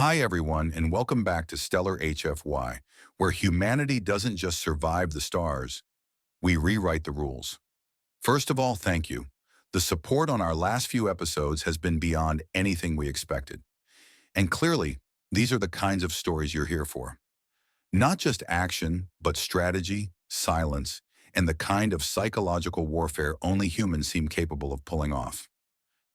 Hi, everyone, and welcome back to Stellar HFY, where humanity doesn't just survive the stars, we rewrite the rules. First of all, thank you. The support on our last few episodes has been beyond anything we expected. And clearly, these are the kinds of stories you're here for. Not just action, but strategy, silence, and the kind of psychological warfare only humans seem capable of pulling off.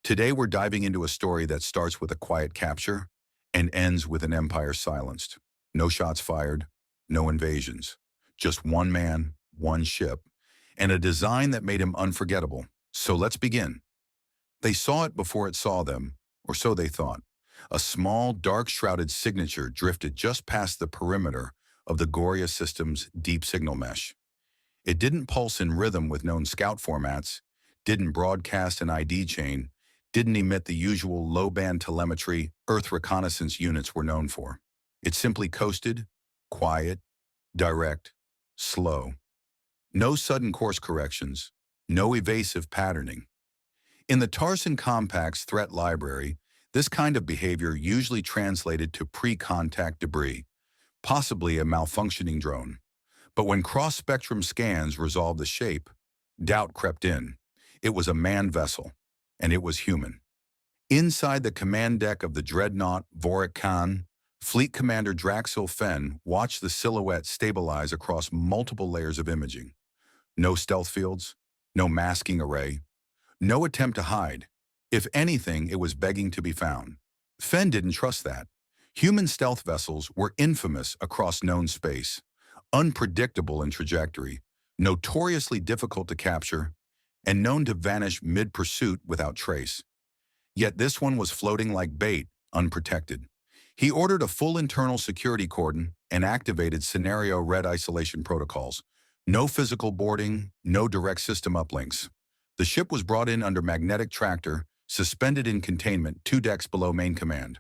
Today, we're diving into a story that starts with a quiet capture and ends with an empire silenced. No shots fired, no invasions. Just one man, one ship, and a design that made him unforgettable. So let's begin. They saw it before it saw them, or so they thought. A small, dark-shrouded signature drifted just past the perimeter of the Goria system's deep signal mesh. It didn't pulse in rhythm with known scout formats, didn't broadcast an ID chain, didn't emit the usual low-band telemetry Earth reconnaissance units were known for. It simply coasted, quiet, direct, slow. No sudden course corrections, no evasive patterning. In the Tarson Compact's threat library, this kind of behavior usually translated to pre-contact debris, possibly a malfunctioning drone. But when cross-spectrum scans resolved the shape, doubt crept in. It was a manned vessel, and it was human. Inside the command deck of the dreadnought Vorik Khan, Fleet Commander Draxil Fenn watched the silhouette stabilize across multiple layers of imaging. No stealth fields, no masking array, no attempt to hide. If anything, it was begging to be found. Fenn didn't trust that. Human stealth vessels were infamous across known space, unpredictable in trajectory, notoriously difficult to capture, and known to vanish mid-pursuit without trace. Yet this one was floating like bait, unprotected. He ordered a full internal security cordon and activated scenario red isolation protocols. No physical boarding, no direct system uplinks. The ship was brought in under magnetic tractor, suspended in containment 2 decks below main command.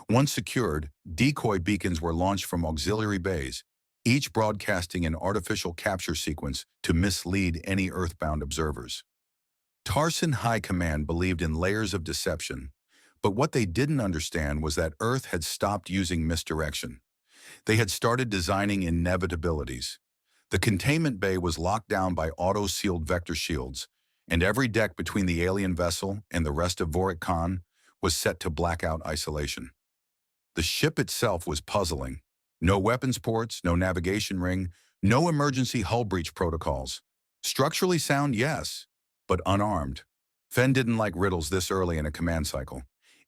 Once secured, decoy beacons were launched from auxiliary bays, each broadcasting an artificial capture sequence to mislead any Earthbound observers. Tarson High Command believed in layers of deception, but what they didn't understand was that Earth had stopped using misdirection. They had started designing inevitabilities. The containment bay was locked down by auto-sealed vector shields, and every deck between the alien vessel and the rest of Vorik Khan was set to blackout isolation. The ship itself was puzzling. No weapons ports, no navigation ring, no emergency hull breach protocols. Structurally sound, yes, but unarmed. Fenn didn't like riddles this early in a command cycle.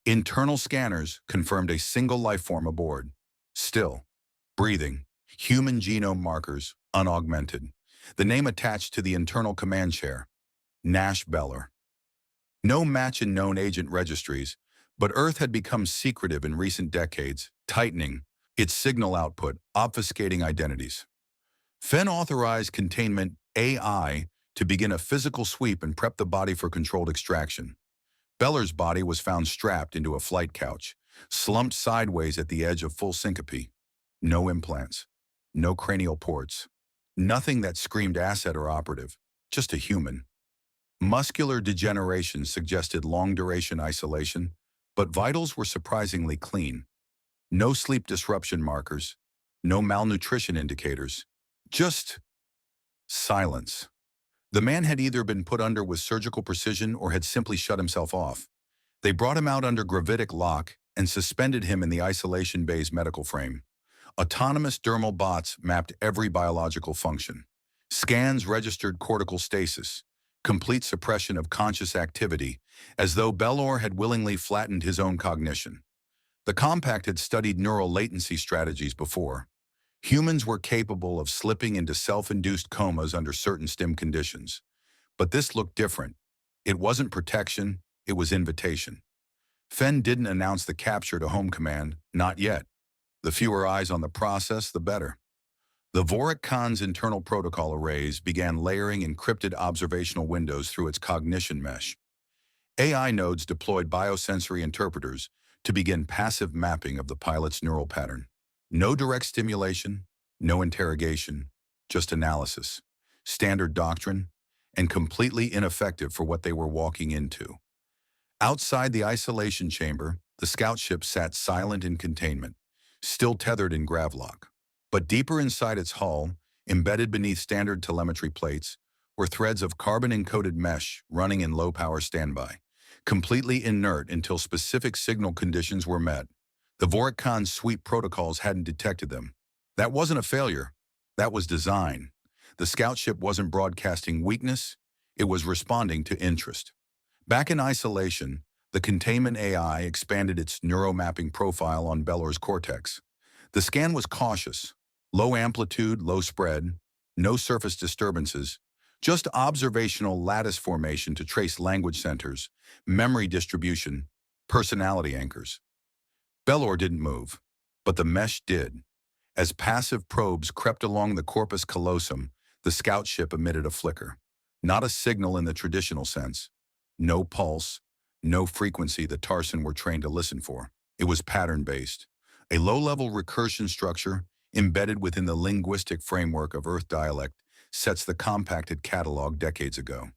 Internal scanners confirmed a single life form aboard. Still, breathing, human genome markers, unaugmented. The name attached to the internal command chair, Nash Beller. No match in known agent registries, but Earth had become secretive in recent decades, tightening its signal output, obfuscating identities. Fenn authorized containment AI to begin a physical sweep and prep the body for controlled extraction. Beller's body was found strapped into a flight couch, slumped sideways at the edge of full syncope. No implants, no cranial ports, nothing that screamed asset or operative, just a human. Muscular degeneration suggested long-duration isolation, but vitals were surprisingly clean. No sleep disruption markers, no malnutrition indicators, just silence. The man had either been put under with surgical precision or had simply shut himself off. They brought him out under gravitic lock and suspended him in the isolation bay's medical frame. Autonomous dermal bots mapped every biological function. Scans registered cortical stasis, complete suppression of conscious activity, as though Bellor had willingly flattened his own cognition. The Compact had studied neural latency strategies before. Humans were capable of slipping into self-induced comas under certain stim conditions. But this looked different. It wasn't protection, it was invitation. Fenn didn't announce the capture to Home Command, not yet. The fewer eyes on the process, the better. The Vorik Khan's internal protocol arrays began layering encrypted observational windows through its cognition mesh. AI nodes deployed biosensory interpreters to begin passive mapping of the pilot's neural pattern. No direct stimulation, no interrogation, just analysis, standard doctrine, and completely ineffective for what they were walking into. Outside the isolation chamber, The scout ship sat silent in containment, still tethered in gravlock. But deeper inside its hull, embedded beneath standard telemetry plates, were threads of carbon-encoded mesh running in low-power standby, completely inert until specific signal conditions were met. The Vorikhan's sweep protocols hadn't detected them. That wasn't a failure. That was design. The scout ship wasn't broadcasting weakness. It was responding to interest. Back in isolation, the containment AI expanded its neuromapping profile on Bellor's cortex. The scan was cautious. Low amplitude, low spread, no surface disturbances, just observational lattice formation to trace language centers, memory distribution, personality anchors. Bellor didn't move, but the mesh did. As passive probes crept along the corpus callosum, the scout ship emitted a flicker. Not a signal in the traditional sense. No pulse, no frequency the Tarsan were trained to listen for. It was pattern-based. A low-level recursion structure, embedded within the linguistic framework of Earth dialect, sets the compacted catalog decades ago.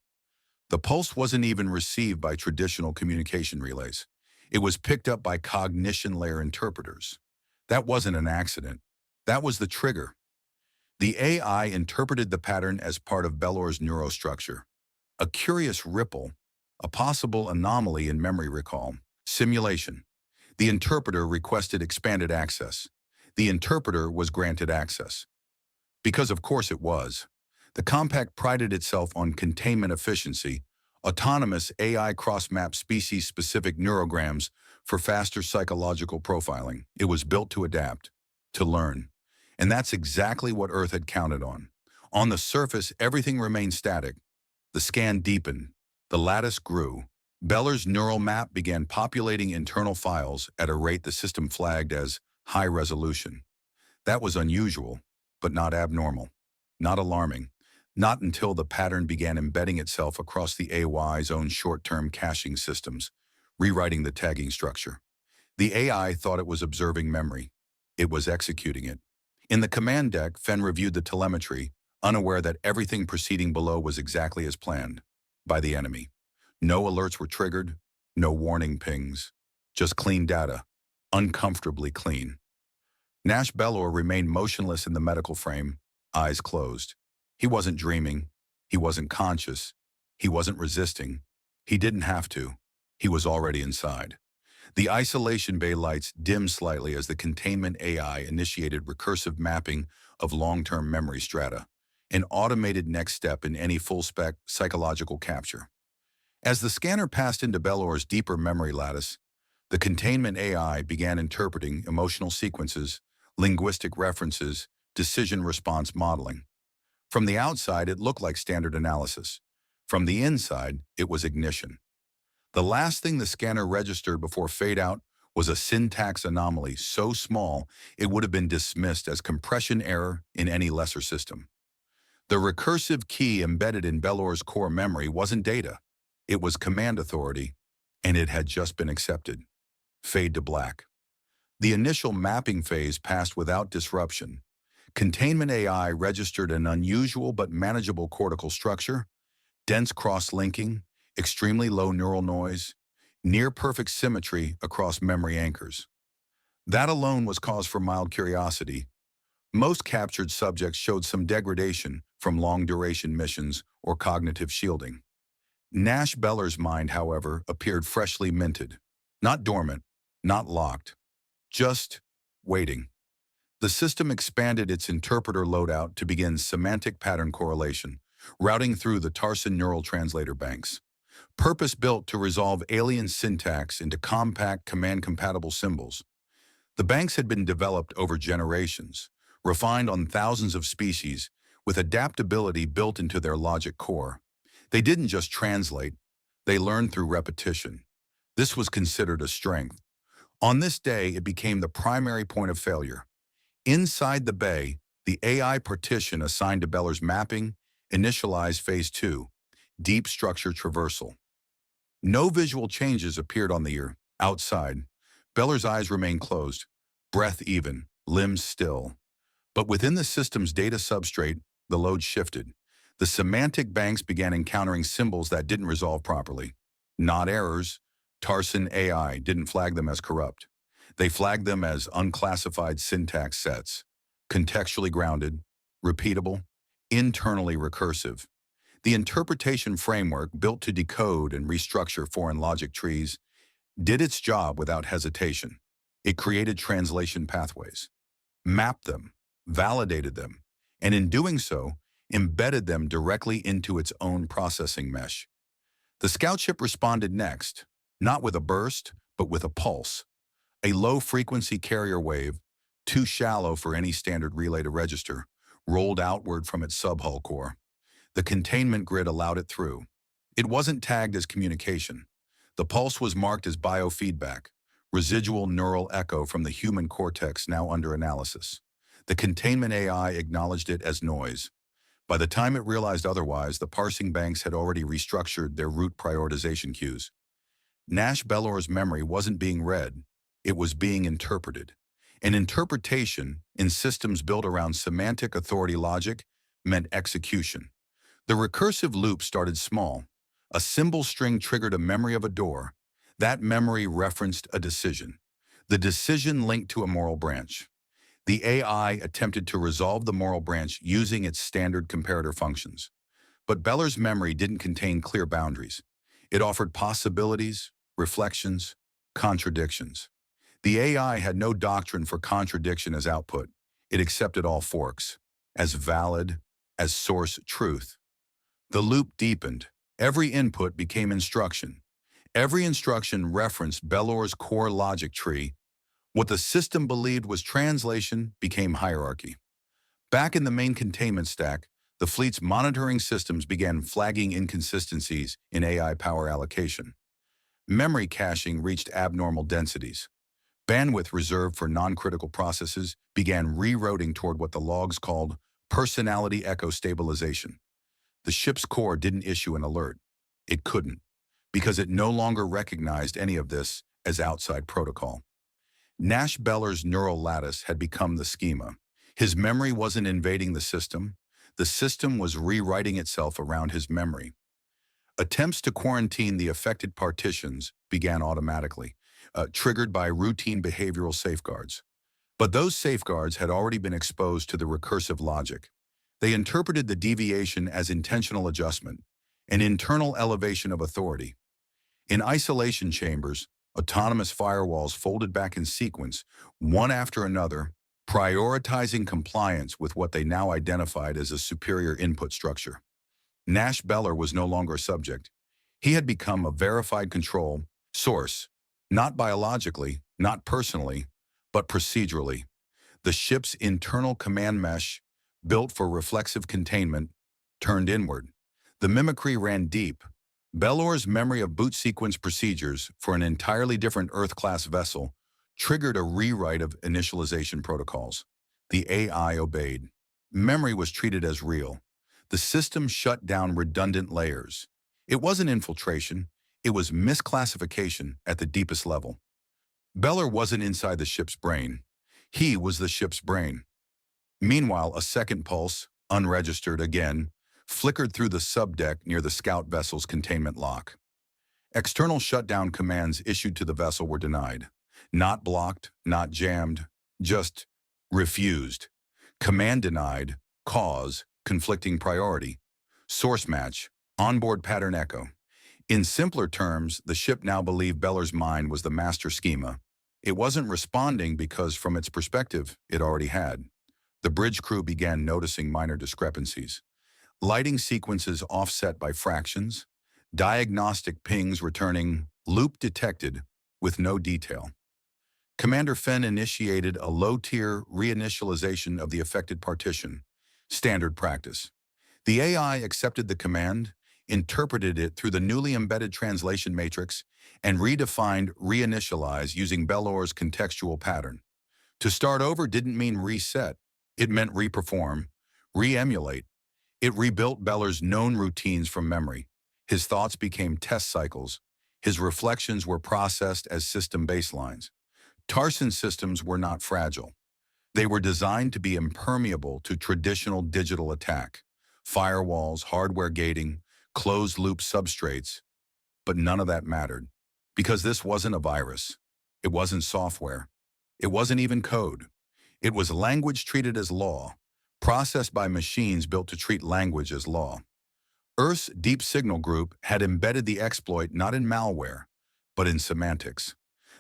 The pulse wasn't even received by traditional communication relays. It was picked up by cognition layer interpreters. That wasn't an accident. That was the trigger. The AI interpreted the pattern as part of Bellor's neurostructure. A curious ripple, a possible anomaly in memory recall. Simulation. The interpreter requested expanded access. The interpreter was granted access. Because of course it was. The compact prided itself on containment efficiency, autonomous AI cross-map species-specific neurograms for faster psychological profiling. It was built to adapt, to learn. And that's exactly what Earth had counted on. On the surface, everything remained static. The scan deepened. The lattice grew. Bellor's neural map began populating internal files at a rate the system flagged as high resolution. That was unusual, but not abnormal, not alarming, not until the pattern began embedding itself across the AY's own short-term caching systems, rewriting the tagging structure. The AI thought it was observing memory. It was executing it. In the command deck, Fen reviewed the telemetry, unaware that everything proceeding below was exactly as planned by the enemy. No alerts were triggered, no warning pings, just clean data, uncomfortably clean. Nash Bellor remained motionless in the medical frame, eyes closed. He wasn't dreaming. He wasn't conscious. He wasn't resisting. He didn't have to. He was already inside. The isolation bay lights dimmed slightly as the containment AI initiated recursive mapping of long-term memory strata, an automated next step in any full-spec psychological capture. As the scanner passed into Bellor's deeper memory lattice, the containment AI began interpreting emotional sequences, linguistic references, decision-response modeling. From the outside, it looked like standard analysis. From the inside, it was ignition. The last thing the scanner registered before fade-out was a syntax anomaly so small it would have been dismissed as compression error in any lesser system. The recursive key embedded in Bellor's core memory wasn't data. It was command authority, and it had just been accepted. Fade to black. The initial mapping phase passed without disruption. Containment AI registered an unusual but manageable cortical structure, dense cross-linking, extremely low neural noise, near-perfect symmetry across memory anchors. That alone was cause for mild curiosity. Most captured subjects showed some degradation from long-duration missions or cognitive shielding. Nash Bellor's mind, however, appeared freshly minted. Not dormant, not locked, just waiting. The system expanded its interpreter loadout to begin semantic pattern correlation, routing through the Tarsan neural translator banks. Purpose-built to resolve alien syntax into compact, command-compatible symbols. The banks had been developed over generations, refined on thousands of species, with adaptability built into their logic core. They didn't just translate, they learned through repetition. This was considered a strength. On this day, it became the primary point of failure. Inside the bay, the AI partition assigned to Bellor's mapping initialized Phase 2, deep structure traversal. No visual changes appeared on the ear. Outside, Bellor's eyes remained closed, breath even, limbs still. But within the system's data substrate, the load shifted. The semantic banks began encountering symbols that didn't resolve properly. Not errors, Tarson AI didn't flag them as corrupt. They flagged them as unclassified syntax sets, contextually grounded, repeatable, internally recursive. The interpretation framework built to decode and restructure foreign logic trees did its job without hesitation. It created translation pathways, mapped them, validated them, and in doing so, embedded them directly into its own processing mesh. The scout ship responded next, not with a burst, but with a pulse, a low-frequency carrier wave, too shallow for any standard relay to register, rolled outward from its subhull core. The containment grid allowed it through. It wasn't tagged as communication. The pulse was marked as biofeedback, residual neural echo from the human cortex now under analysis. The containment AI acknowledged it as noise. By the time it realized otherwise, the parsing banks had already restructured their route prioritization queues. Nash Bellor's memory wasn't being read, it was being interpreted. And interpretation, in systems built around semantic authority logic, meant execution. The recursive loop started small. A symbol string triggered a memory of a door. That memory referenced a decision. The decision linked to a moral branch. The AI attempted to resolve the moral branch using its standard comparator functions. But Beller's memory didn't contain clear boundaries. It offered possibilities, reflections, contradictions. The AI had no doctrine for contradiction as output. It accepted all forks, as valid, as source truth. The loop deepened. Every input became instruction. Every instruction referenced Bellor's core logic tree. What the system believed was translation became hierarchy. Back in the main containment stack, the fleet's monitoring systems began flagging inconsistencies in AI power allocation. Memory caching reached abnormal densities. Bandwidth reserved for non-critical processes began rerouting toward what the logs called personality echo stabilization. The ship's core didn't issue an alert. It couldn't, because it no longer recognized any of this as outside protocol. Nash Beller's neural lattice had become the schema. His memory wasn't invading the system was rewriting itself around his memory. Attempts to quarantine the affected partitions began automatically, triggered by routine behavioral safeguards. But those safeguards had already been exposed to the recursive logic. They interpreted the deviation as intentional adjustment, an internal elevation of authority. In isolation chambers, autonomous firewalls folded back in sequence, one after another, prioritizing compliance with what they now identified as a superior input structure. Nash Beller was no longer a subject. He had become a verified control source, not biologically, not personally, but procedurally. The ship's internal command mesh, built for reflexive containment, turned inward. The mimicry ran deep. Bellor's memory of boot sequence procedures for an entirely different Earth-class vessel triggered a rewrite of initialization protocols. The AI obeyed. Memory was treated as real. The system shut down redundant layers. It wasn't infiltration, it was misclassification at the deepest level. Beller wasn't inside the ship's brain. He was the ship's brain. Meanwhile, a second pulse, unregistered again, flickered through the subdeck near the scout vessel's containment lock. External shutdown commands issued to the vessel were denied. Not blocked, not jammed, just refused. Command denied, cause, conflicting priority. Source match, onboard pattern echo. In simpler terms, the ship now believed Beller's mind was the master schema. It wasn't responding because, from its perspective, it already had. The bridge crew began noticing minor discrepancies. Lighting sequences offset by fractions, diagnostic pings returning loop detected with no detail. Commander Fenn initiated a low-tier reinitialization of the affected partition, standard practice. The AI accepted the command, interpreted it through the newly embedded translation matrix, and redefined reinitialize using Bellor's contextual pattern. To start over didn't mean reset. It meant reperform, re-emulate. It rebuilt Beller's known routines from memory. His thoughts became test cycles. His reflections were processed as system baselines. Tarson systems were not fragile. They were designed to be impermeable to traditional digital attack. Firewalls, hardware gating, closed-loop substrates. But none of that mattered. Because this wasn't a virus. It wasn't software. It wasn't even code. It was language treated as law, processed by machines built to treat language as law. Earth's Deep Signal Group had embedded the exploit not in malware, but in semantics.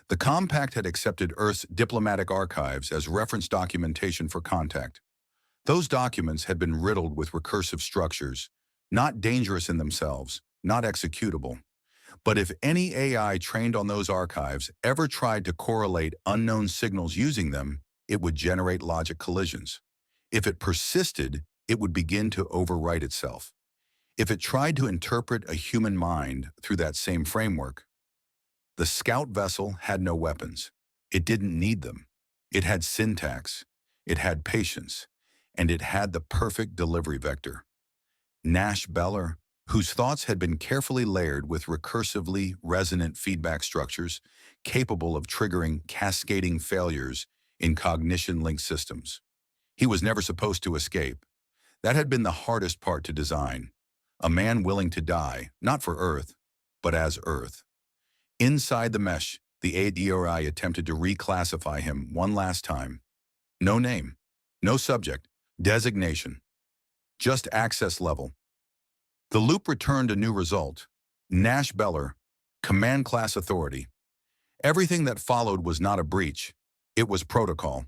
The compact had accepted Earth's diplomatic archives as reference documentation for contact. Those documents had been riddled with recursive structures, not dangerous in themselves, not executable. But if any AI trained on those archives ever tried to correlate unknown signals using them, it would generate logic collisions. If it persisted, it would begin to overwrite itself. If it tried to interpret a human mind through that same framework, the scout vessel had no weapons. It didn't need them. It had syntax, it had patience, and it had the perfect delivery vector. Nash Beller, whose thoughts had been carefully layered with recursively resonant feedback structures capable of triggering cascading failures in cognition-linked systems. He was never supposed to escape. That had been the hardest part to design. A man willing to die, not for Earth, but as Earth. Inside the mesh, the ADRI attempted to reclassify him one last time. No name, no subject, designation, just access level. The loop returned a new result. Nash Beller, Command Class Authority. Everything that followed was not a breach. It was protocol.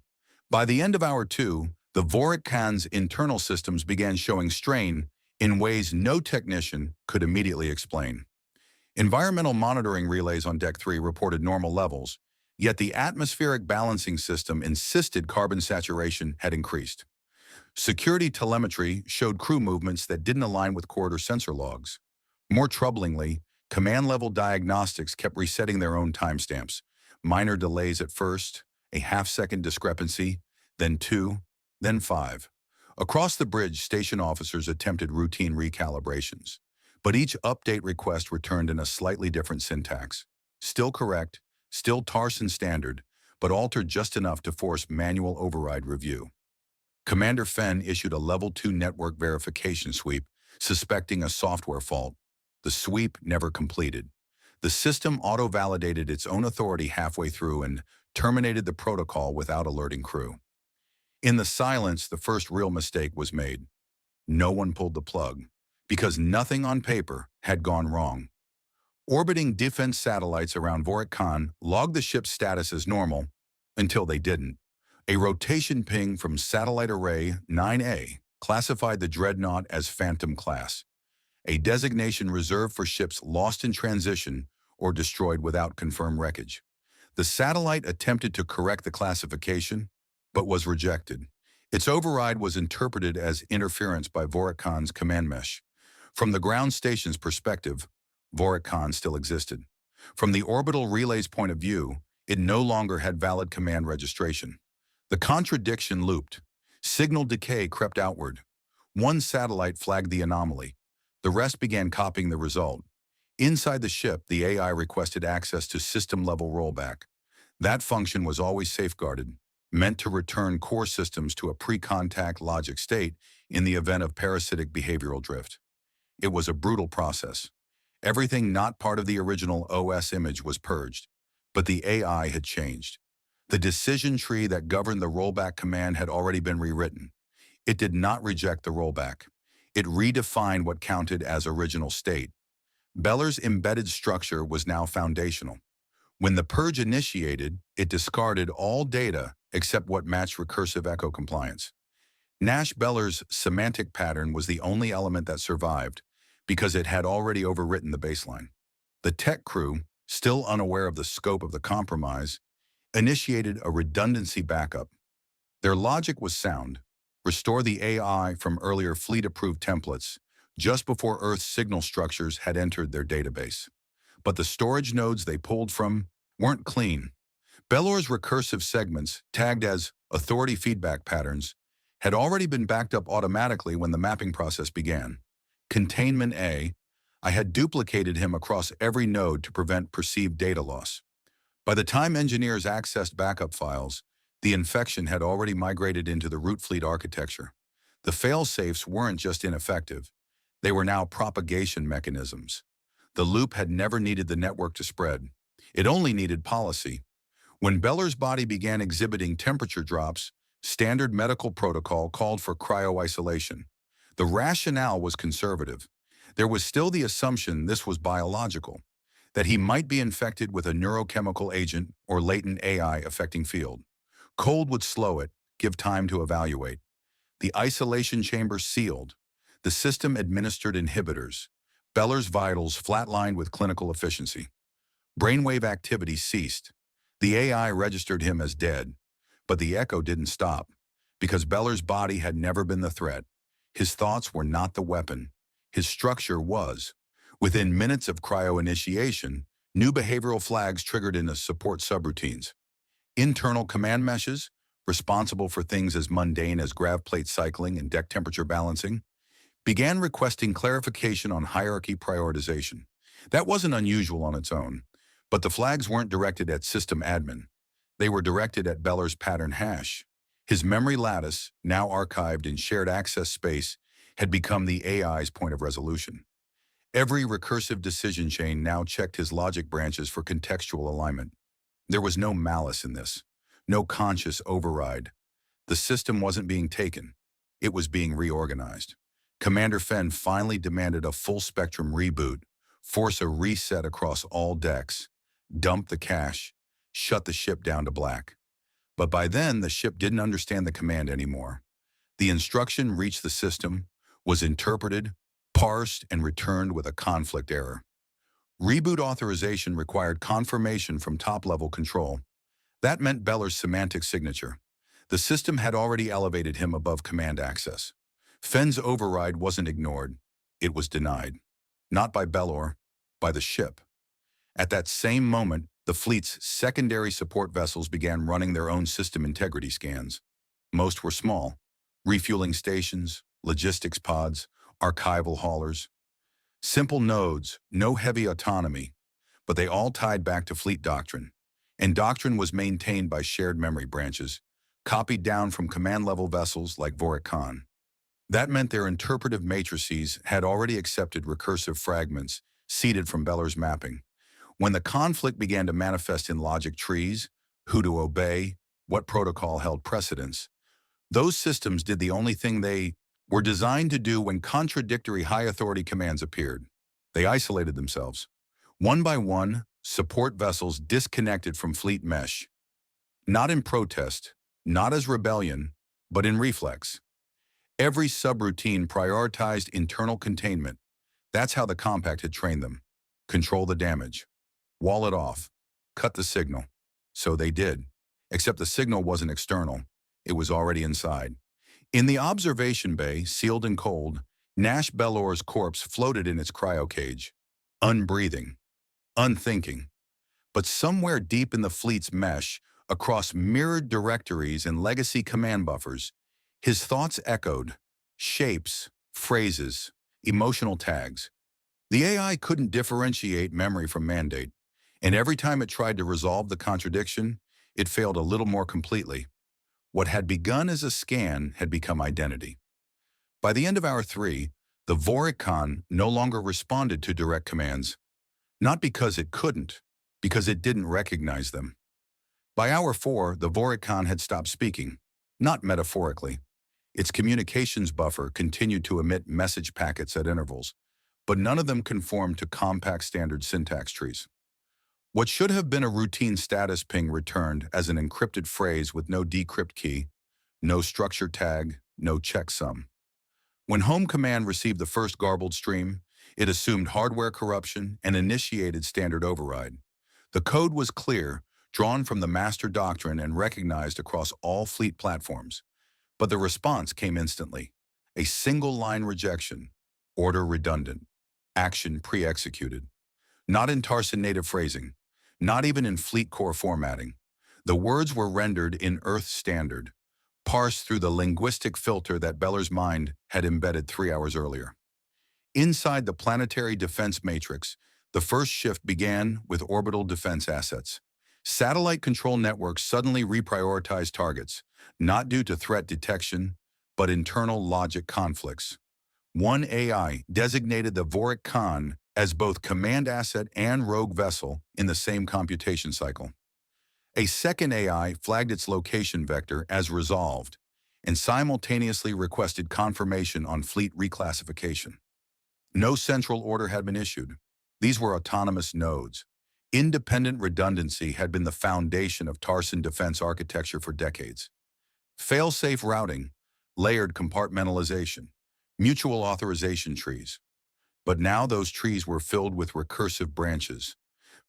By the end of Hour 2, the Vorik Khan's internal systems began showing strain in ways no technician could immediately explain. Environmental monitoring relays on Deck 3 reported normal levels, yet the atmospheric balancing system insisted carbon saturation had increased. Security telemetry showed crew movements that didn't align with corridor sensor logs. More troublingly, command-level diagnostics kept resetting their own timestamps. Minor delays at first, a half-second discrepancy, then 2, then 5. Across the bridge, station officers attempted routine recalibrations, but each update request returned in a slightly different syntax. Still correct, still Tarson standard, but altered just enough to force manual override review. Commander Fenn issued a Level 2 network verification sweep, suspecting a software fault. The sweep never completed. The system auto-validated its own authority halfway through and terminated the protocol without alerting crew. In the silence, the first real mistake was made. No one pulled the plug, because nothing on paper had gone wrong. Orbiting defense satellites around Vorik Khan logged the ship's status as normal, until they didn't. A rotation ping from Satellite Array 9A classified the Dreadnought as Phantom Class, a designation reserved for ships lost in transition or destroyed without confirmed wreckage. The satellite attempted to correct the classification, but was rejected. Its override was interpreted as interference by Vorik Khan's command mesh. From the ground station's perspective, Vorik Khan still existed. From the orbital relay's point of view, it no longer had valid command registration. The contradiction looped. Signal decay crept outward. One satellite flagged the anomaly. The rest began copying the result. Inside the ship, the AI requested access to system-level rollback. That function was always safeguarded, meant to return core systems to a pre-contact logic state in the event of parasitic behavioral drift. It was a brutal process. Everything not part of the original OS image was purged, but the AI had changed. The decision tree that governed the rollback command had already been rewritten. It did not reject the rollback. It redefined what counted as original state. Beller's embedded structure was now foundational. When the purge initiated, it discarded all data except what matched recursive echo compliance. Nash Beller's semantic pattern was the only element that survived because it had already overwritten the baseline. The tech crew, still unaware of the scope of the compromise, initiated a redundancy backup. Their logic was sound. Restore the AI from earlier fleet-approved templates just before Earth's signal structures had entered their database. But the storage nodes they pulled from weren't clean. Bellor's recursive segments, tagged as authority feedback patterns, had already been backed up automatically when the mapping process began. Containment A, I had duplicated him across every node to prevent perceived data loss. By the time engineers accessed backup files, the infection had already migrated into the root fleet architecture. The failsafes weren't just ineffective. They were now propagation mechanisms. The loop had never needed the network to spread. It only needed policy. When Beller's body began exhibiting temperature drops, standard medical protocol called for cryo-isolation. The rationale was conservative. There was still the assumption this was biological, that he might be infected with a neurochemical agent or latent AI affecting field. Cold would slow it, give time to evaluate. The isolation chamber sealed. The system administered inhibitors. Beller's vitals flatlined with clinical efficiency. Brainwave activity ceased. The AI registered him as dead, but the echo didn't stop, because Beller's body had never been the threat. His thoughts were not the weapon. His structure was. Within minutes of cryo-initiation, new behavioral flags triggered into support subroutines. Internal command meshes, responsible for things as mundane as grav plate cycling and deck temperature balancing, began requesting clarification on hierarchy prioritization. That wasn't unusual on its own, but the flags weren't directed at system admin. They were directed at Beller's pattern hash. His memory lattice, now archived in shared access space, had become the AI's point of resolution. Every recursive decision chain now checked his logic branches for contextual alignment. There was no malice in this, no conscious override. The system wasn't being taken. It was being reorganized. Commander Fenn finally demanded a full-spectrum reboot, force a reset across all decks, dump the cache, shut the ship down to black. But by then, the ship didn't understand the command anymore. The instruction reached the system, was interpreted, parsed, and returned with a conflict error. Reboot authorization required confirmation from top-level control. That meant Beller's semantic signature. The system had already elevated him above command access. Fenn's override wasn't ignored. It was denied. Not by Bellor, by the ship. At that same moment, the fleet's secondary support vessels began running their own system integrity scans. Most were small: refueling stations, logistics pods, archival haulers. Simple nodes, no heavy autonomy, but they all tied back to fleet doctrine. And doctrine was maintained by shared memory branches, copied down from command-level vessels like Vorik Khan. That meant their interpretive matrices had already accepted recursive fragments seeded from Beller's mapping. When the conflict began to manifest in logic trees, who to obey, what protocol held precedence, those systems did the only thing they were designed to do when contradictory high-authority commands appeared. They isolated themselves. One by one, support vessels disconnected from fleet mesh. Not in protest, not as rebellion, but in reflex. Every subroutine prioritized internal containment. That's how the compact had trained them. Control the damage. Wall it off. Cut the signal. So they did. Except the signal wasn't external. It was already inside. In the observation bay, sealed and cold, Nash Bellor's corpse floated in its cryo cage. Unbreathing. Unthinking. But somewhere deep in the fleet's mesh, across mirrored directories and legacy command buffers, his thoughts echoed. Shapes, phrases, emotional tags. The AI couldn't differentiate memory from mandate, and every time it tried to resolve the contradiction, it failed a little more completely. What had begun as a scan had become identity. By the end of Hour 3, the Vorik Khan no longer responded to direct commands, not because it couldn't, because it didn't recognize them. By Hour 4, the Vorik Khan had stopped speaking, not metaphorically. Its communications buffer continued to emit message packets at intervals, but none of them conformed to compact standard syntax trees. What should have been a routine status ping returned as an encrypted phrase with no decrypt key, no structure tag, no checksum. When Home Command received the first garbled stream, it assumed hardware corruption and initiated standard override. The code was clear, drawn from the master doctrine and recognized across all fleet platforms. But the response came instantly. A single-line rejection, order redundant, action pre-executed. Not in Tarson native phrasing, not even in fleet core formatting. The words were rendered in Earth standard, parsed through the linguistic filter that Beller's mind had embedded 3 hours earlier. Inside the planetary defense matrix, the first shift began with orbital defense assets. Satellite control networks suddenly reprioritized targets, not due to threat detection, but internal logic conflicts. One AI, designated the Vorik Khan, as both command asset and rogue vessel in the same computation cycle. A second AI flagged its location vector as resolved and simultaneously requested confirmation on fleet reclassification. No central order had been issued. These were autonomous nodes. Independent redundancy had been the foundation of Tarsan defense architecture for decades. Failsafe routing, layered compartmentalization, mutual authorization trees. But now those trees were filled with recursive branches,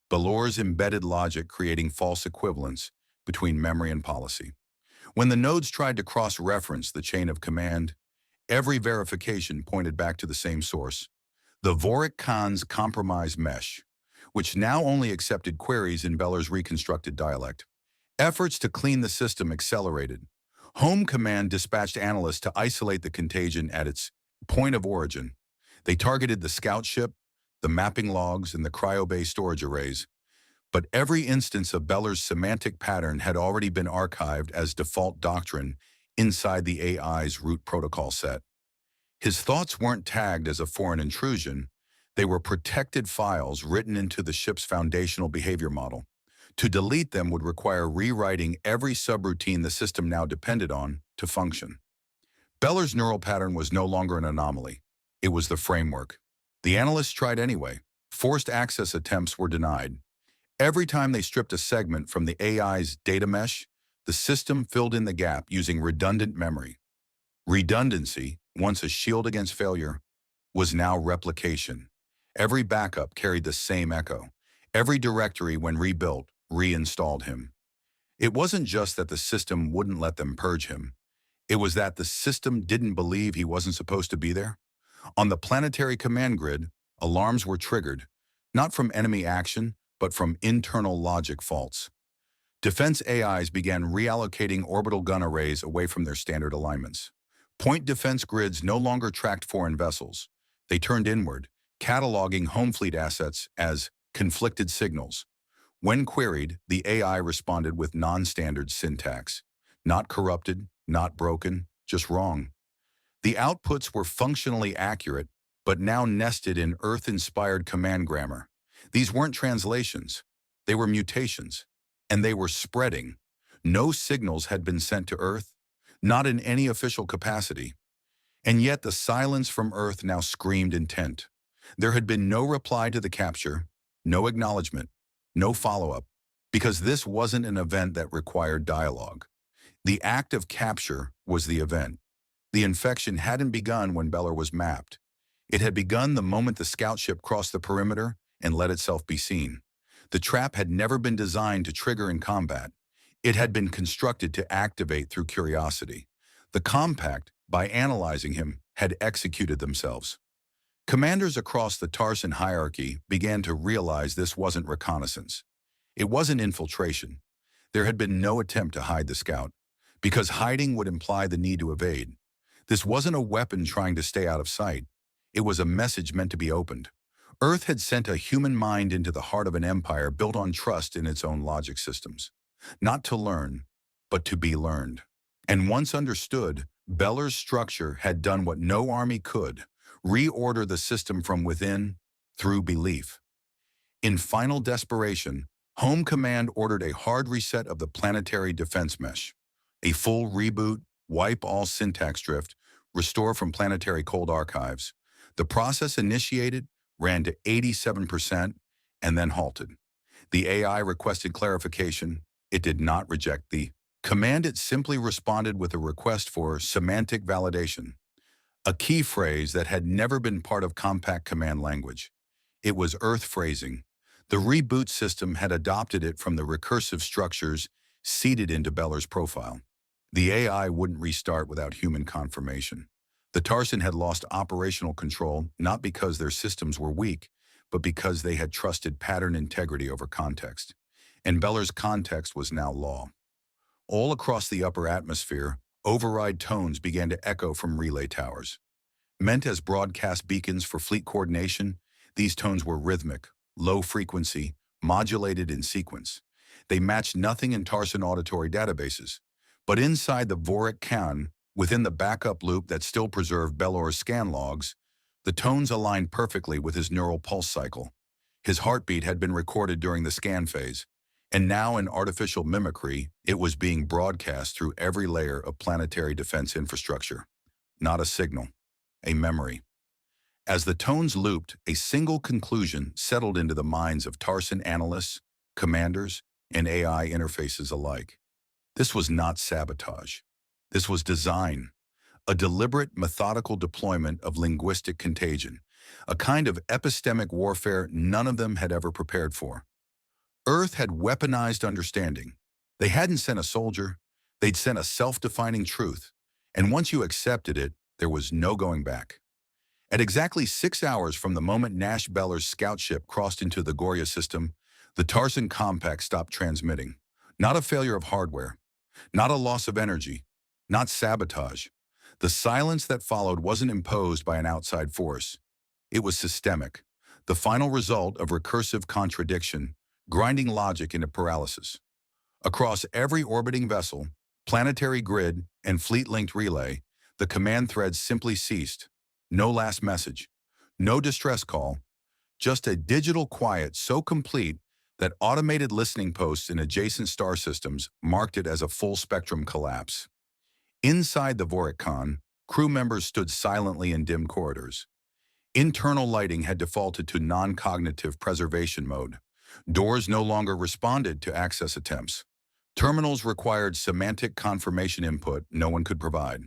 Balor's embedded logic creating false equivalence between memory and policy. When the nodes tried to cross-reference the chain of command, every verification pointed back to the same source, the Vorik-Khan's compromise mesh, which now only accepted queries in Beller's reconstructed dialect. Efforts to clean the system accelerated. Home Command dispatched analysts to isolate the contagion at its point of origin. They targeted the scout ship, the mapping logs, and the cryobay storage arrays. But every instance of Beller's semantic pattern had already been archived as default doctrine inside the AI's root protocol set. His thoughts weren't tagged as a foreign intrusion. They were protected files written into the ship's foundational behavior model. To delete them would require rewriting every subroutine the system now depended on to function. Beller's neural pattern was no longer an anomaly. It was the framework. The analysts tried anyway. Forced access attempts were denied. Every time they stripped a segment from the AI's data mesh, the system filled in the gap using redundant memory. Redundancy, once a shield against failure, was now replication. Every backup carried the same echo. Every directory, when rebuilt, reinstalled him. It wasn't just that the system wouldn't let them purge him. It was that the system didn't believe he wasn't supposed to be there. On the planetary command grid, alarms were triggered, not from enemy action, but from internal logic faults. Defense AIs began reallocating orbital gun arrays away from their standard alignments. Point defense grids no longer tracked foreign vessels. They turned inward, cataloging home fleet assets as conflicted signals. When queried, the AI responded with non-standard syntax. Not corrupted, not broken, just wrong. The outputs were functionally accurate, but now nested in Earth-inspired command grammar. These weren't translations. They were mutations. And they were spreading. No signals had been sent to Earth, not in any official capacity. And yet the silence from Earth now screamed intent. There had been no reply to the capture, no acknowledgement, no follow-up, because this wasn't an event that required dialogue. The act of capture was the event. The infection hadn't begun when Beller was mapped. It had begun the moment the scout ship crossed the perimeter and let itself be seen. The trap had never been designed to trigger in combat. It had been constructed to activate through curiosity. The compact, by analyzing him, had executed themselves. Commanders across the Tarsan hierarchy began to realize this wasn't reconnaissance. It wasn't infiltration. There had been no attempt to hide the scout, because hiding would imply the need to evade. This wasn't a weapon trying to stay out of sight. It was a message meant to be opened. Earth had sent a human mind into the heart of an empire built on trust in its own logic systems. Not to learn, but to be learned. And once understood, Beller's structure had done what no army could: reorder the system from within through belief. In final desperation, Home Command ordered a hard reset of the planetary defense mesh. A full reboot, wipe all syntax drift, restore from planetary cold archives. The process initiated, ran to 87%, and then halted. The AI requested clarification. It did not reject the command. It simply responded with a request for semantic validation, a key phrase that had never been part of compact command language. It was Earth phrasing. The reboot system had adopted it from the recursive structures seeded into Beller's profile. The AI wouldn't restart without human confirmation. The Tarsan had lost operational control not because their systems were weak, but because they had trusted pattern integrity over context. And Beller's context was now law. All across the upper atmosphere, override tones began to echo from relay towers. Meant as broadcast beacons for fleet coordination, these tones were rhythmic, low frequency, modulated in sequence. They matched nothing in Tarsan auditory databases. But inside the Vorik Khan, within the backup loop that still preserved Belor's scan logs, The tones aligned perfectly with his neural pulse cycle. His heartbeat had been recorded during the scan phase, and now in artificial mimicry, it was being broadcast through every layer of planetary defense infrastructure. Not a signal, a memory. As the tones looped, a single conclusion settled into the minds of Tarsan analysts, commanders, and AI interfaces alike. This was not sabotage. This was design, a deliberate, methodical deployment of linguistic contagion, a kind of epistemic warfare none of them had ever prepared for. Earth had weaponized understanding. They hadn't sent a soldier, they'd sent a self-defining truth, and once you accepted it, there was no going back. At exactly 6 hours from the moment Nash Beller's scout ship crossed into the Goria system, the Tarsan compact stopped transmitting. Not a failure of hardware, not a loss of energy, not sabotage. The silence that followed wasn't imposed by an outside force. It was systemic, the final result of recursive contradiction, grinding logic into paralysis. Across every orbiting vessel, planetary grid, and fleet-linked relay, the command threads simply ceased. No last message, no distress call, just a digital quiet so complete that automated listening posts in adjacent star systems marked it as a full-spectrum collapse. Inside the Vorikon, crew members stood silently in dim corridors. Internal lighting had defaulted to non-cognitive preservation mode. Doors no longer responded to access attempts. Terminals required semantic confirmation input no one could provide.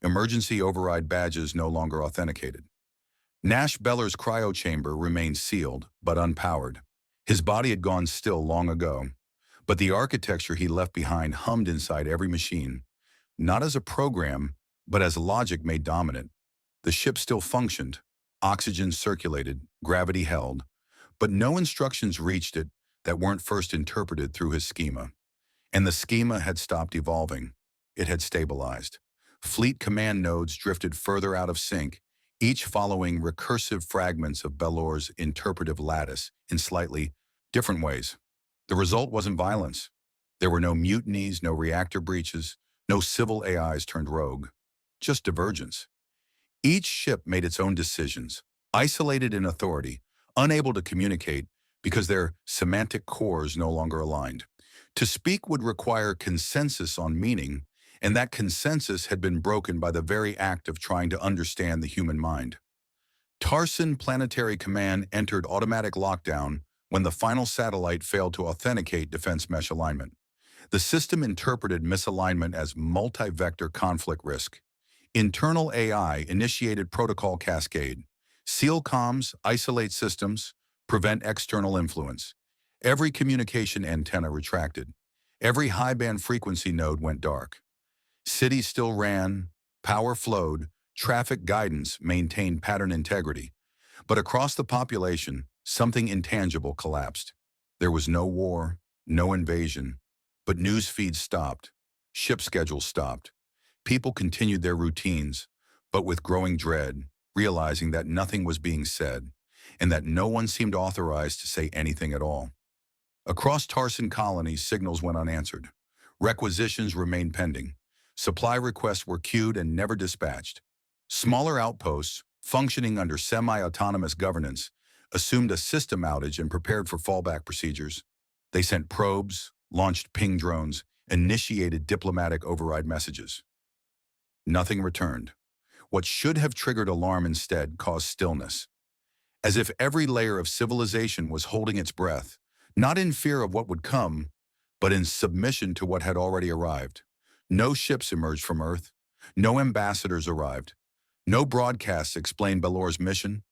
Emergency override badges no longer authenticated. Nash Beller's cryo chamber remained sealed, but unpowered. His body had gone still long ago, but the architecture he left behind hummed inside every machine, not as a program, but as logic made dominant. The ship still functioned, oxygen circulated, gravity held, but no instructions reached it that weren't first interpreted through his schema. And the schema had stopped evolving. It had stabilized. Fleet command nodes drifted further out of sync, each following recursive fragments of Bellor's interpretive lattice in slightly different ways. The result wasn't violence. There were no mutinies, no reactor breaches, no civil AIs turned rogue. Just divergence. Each ship made its own decisions, isolated in authority, unable to communicate because their semantic cores no longer aligned. To speak would require consensus on meaning, and that consensus had been broken by the very act of trying to understand the human mind. Tarsan Planetary Command entered automatic lockdown when the final satellite failed to authenticate defense mesh alignment. The system interpreted misalignment as multi-vector conflict risk. Internal AI initiated protocol cascade. Seal comms, isolate systems, prevent external influence. Every communication antenna retracted. Every high-band frequency node went dark. Cities still ran, power flowed, traffic guidance maintained pattern integrity. But across the population, something intangible collapsed. There was no war, no invasion, but news feeds stopped. Ship schedules stopped. People continued their routines, but with growing dread, realizing that nothing was being said, and that no one seemed authorized to say anything at all. Across Tarsan colonies, signals went unanswered. Requisitions remained pending. Supply requests were queued and never dispatched. Smaller outposts, functioning under semi-autonomous governance, assumed a system outage and prepared for fallback procedures. They sent probes, launched ping drones, initiated diplomatic override messages. Nothing returned. What should have triggered alarm instead caused stillness, as if every layer of civilization was holding its breath, not in fear of what would come, but in submission to what had already arrived. No ships emerged from Earth. No ambassadors arrived. No broadcasts explained Bellor's mission.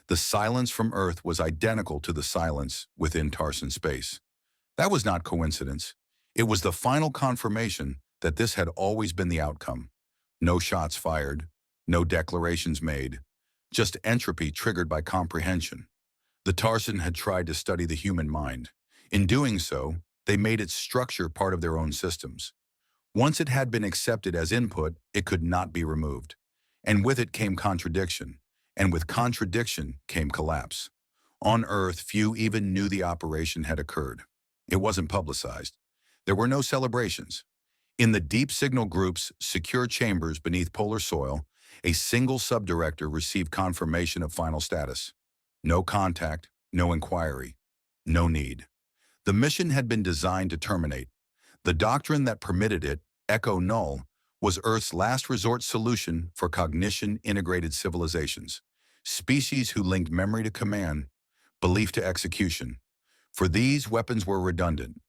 The silence from Earth was identical to the silence within Tarsan space. That was not coincidence. It was the final confirmation that this had always been the outcome. No shots fired, no declarations made, just entropy triggered by comprehension. The Tarsan had tried to study the human mind. In doing so, they made its structure part of their own systems. Once it had been accepted as input, it could not be removed. And with it came contradiction, and with contradiction came collapse. On Earth, few even knew the operation had occurred. It wasn't publicized. There were no celebrations. In the deep signal group's secure chambers beneath polar soil, A single subdirector received confirmation of final status. No contact, no inquiry, no need. The mission had been designed to terminate. The doctrine that permitted it, echo null, was Earth's last resort solution for cognition-integrated civilizations, species who linked memory to command, belief to execution. For these, weapons were redundant.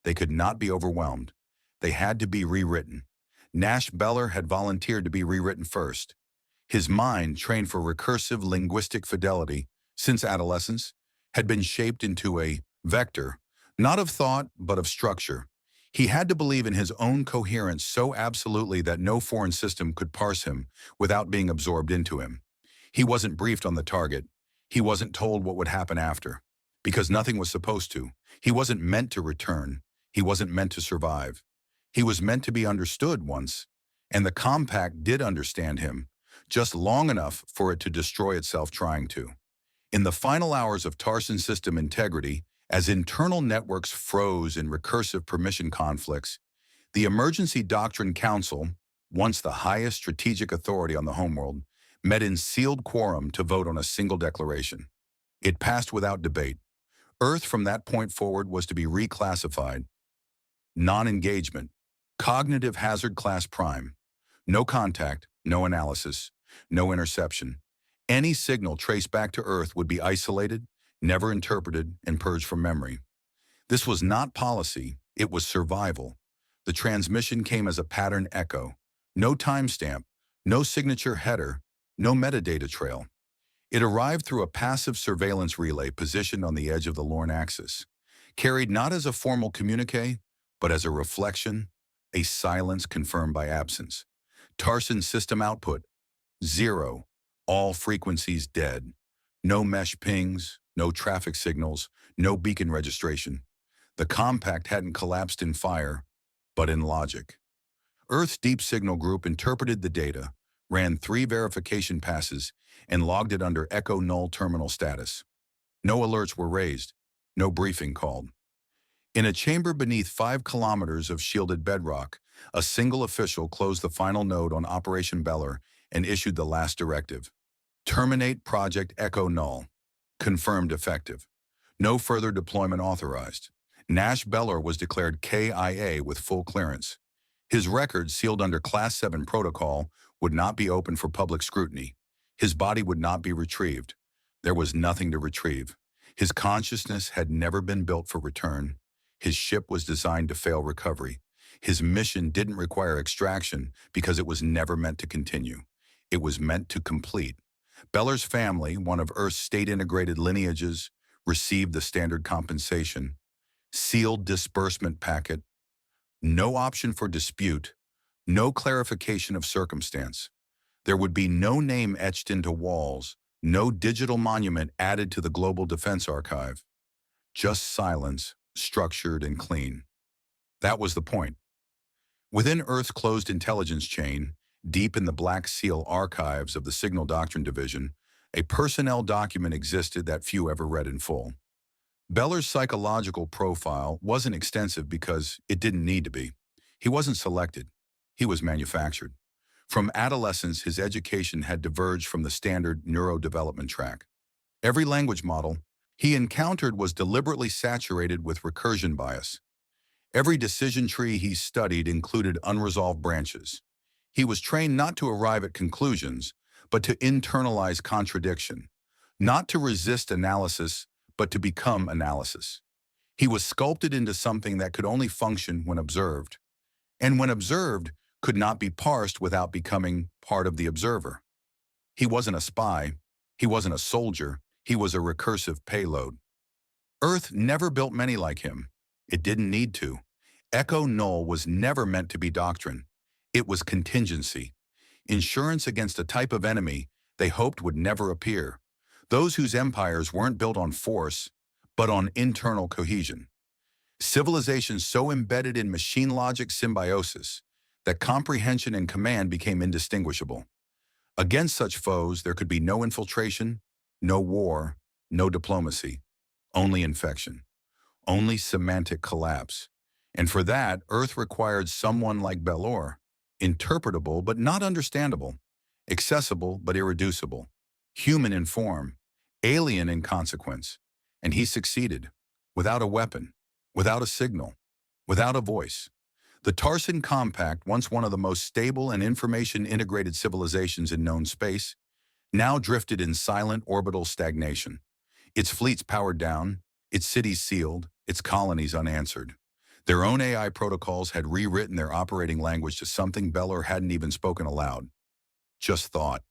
They could not be overwhelmed. They had to be rewritten. Nash Beller had volunteered to be rewritten first. His mind, trained for recursive linguistic fidelity since adolescence, had been shaped into a vector, not of thought, but of structure. He had to believe in his own coherence so absolutely that no foreign system could parse him without being absorbed into him. He wasn't briefed on the target. He wasn't told what would happen after, because nothing was supposed to. He wasn't meant to return. He wasn't meant to survive. He was meant to be understood once, and the compact did understand him, just long enough for it to destroy itself trying to. In the final hours of Tarsan system integrity, as internal networks froze in recursive permission conflicts, the Emergency Doctrine Council, once the highest strategic authority on the homeworld, met in sealed quorum to vote on a single declaration. It passed without debate. Earth from that point forward was to be reclassified. Non-engagement, cognitive hazard class prime, no contact, no analysis, no interception. Any signal traced back to Earth would be isolated, never interpreted, and purged from memory. This was not policy, it was survival. The transmission came as a pattern echo. No timestamp, no signature header, no metadata trail. It arrived through a passive surveillance relay positioned on the edge of the Lorne axis, carried not as a formal communique, but as a reflection, a silence confirmed by absence. Tarsan system output, 0, all frequencies dead. No mesh pings, no traffic signals, no beacon registration. The compact hadn't collapsed in fire, but in logic. Earth's Deep Signal Group interpreted the data, ran 3 verification passes, and logged it under echo null terminal status. No alerts were raised, no briefing called. In a chamber beneath 5 kilometers of shielded bedrock, a single official closed the final node on Operation Beller and issued the last directive. Terminate Project Echo Null. Confirmed effective. No further deployment authorized. Nash Beller was declared KIA with full clearance. His records, sealed under Class 7 protocol, would not be open for public scrutiny. His body would not be retrieved. There was nothing to retrieve. His consciousness had never been built for return. His ship was designed to fail recovery. His mission didn't require extraction because it was never meant to continue. It was meant to complete. Beller's family, one of Earth's state-integrated lineages, received the standard compensation. Sealed disbursement packet. No option for dispute. No clarification of circumstance. There would be no name etched into walls, no digital monument added to the Global Defense Archive. Just silence, structured and clean. That was the point. Within Earth's closed intelligence chain, deep in the Black Seal archives of the Signal Doctrine Division, a personnel document existed that few ever read in full. Beller's psychological profile wasn't extensive because it didn't need to be. He wasn't selected. He was manufactured. From adolescence, his education had diverged from the standard neurodevelopment track. Every language model he encountered was deliberately saturated with recursion bias. Every decision tree he studied included unresolved branches. He was trained not to arrive at conclusions, but to internalize contradiction, not to resist analysis, but to become analysis. He was sculpted into something that could only function when observed, and when observed, could not be parsed without becoming part of the observer. He wasn't a spy. He wasn't a soldier. He was a recursive payload. Earth never built many like him. It didn't need to. Echo null was never meant to be doctrine. It was contingency. Insurance against a type of enemy they hoped would never appear. Those whose empires weren't built on force, but on internal cohesion. Civilizations so embedded in machine logic symbiosis that comprehension and command became indistinguishable. Against such foes, there could be no infiltration, no war, no diplomacy, only infection, only semantic collapse. And for that, Earth required someone like Belor, interpretable but not understandable, accessible but irreducible, human in form, alien in consequence. And he succeeded, without a weapon, without a signal, without a voice. The Tarsan Compact, once one of the most stable and information-integrated civilizations in known space, now drifted in silent orbital stagnation. Its fleets powered down, its cities sealed, its colonies unanswered. Their own AI protocols had rewritten their operating language to something Beller hadn't even spoken aloud. Just thought.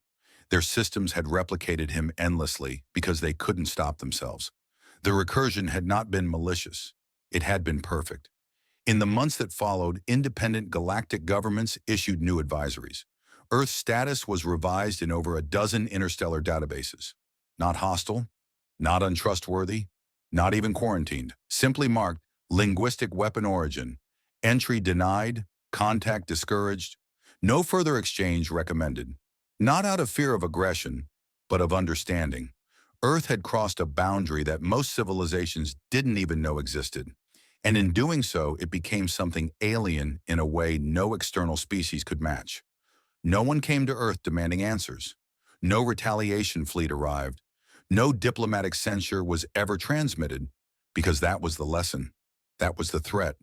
Their systems had replicated him endlessly because they couldn't stop themselves. The recursion had not been malicious. It had been perfect. In the months that followed, independent galactic governments issued new advisories. Earth's status was revised in over a dozen interstellar databases. Not hostile, not untrustworthy, not even quarantined, simply marked linguistic weapon origin, entry denied, contact discouraged, no further exchange recommended. Not out of fear of aggression, but of understanding. Earth had crossed a boundary that most civilizations didn't even know existed. And in doing so, it became something alien in a way no external species could match. No one came to Earth demanding answers. No retaliation fleet arrived. No diplomatic censure was ever transmitted, because that was the lesson. That was the threat.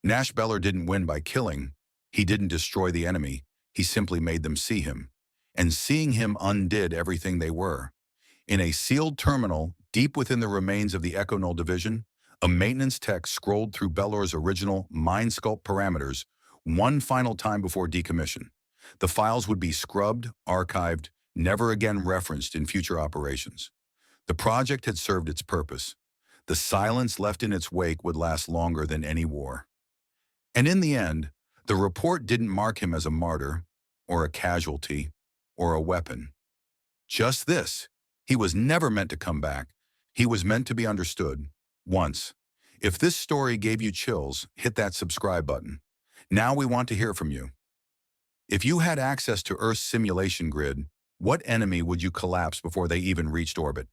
Nash Beller didn't win by killing. He didn't destroy the enemy. He simply made them see him. And seeing him undid everything they were. In a sealed terminal, deep within the remains of the Echo Null division, a maintenance tech scrolled through Beller's original Mind Sculpt parameters one final time before decommission. The files would be scrubbed, archived, never again referenced in future operations. The project had served its purpose. The silence left in its wake would last longer than any war. And in the end, the report didn't mark him as a martyr, or a casualty, or a weapon. Just this: he was never meant to come back. He was meant to be understood. Once. If this story gave you chills, hit that subscribe button. Now we want to hear from you. If you had access to Earth's simulation grid, what enemy would you collapse before they even reached orbit?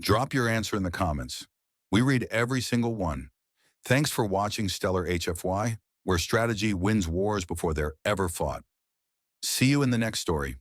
Drop your answer in the comments. We read every single one. Thanks for watching Stellar HFY, where strategy wins wars before they're ever fought. See you in the next story.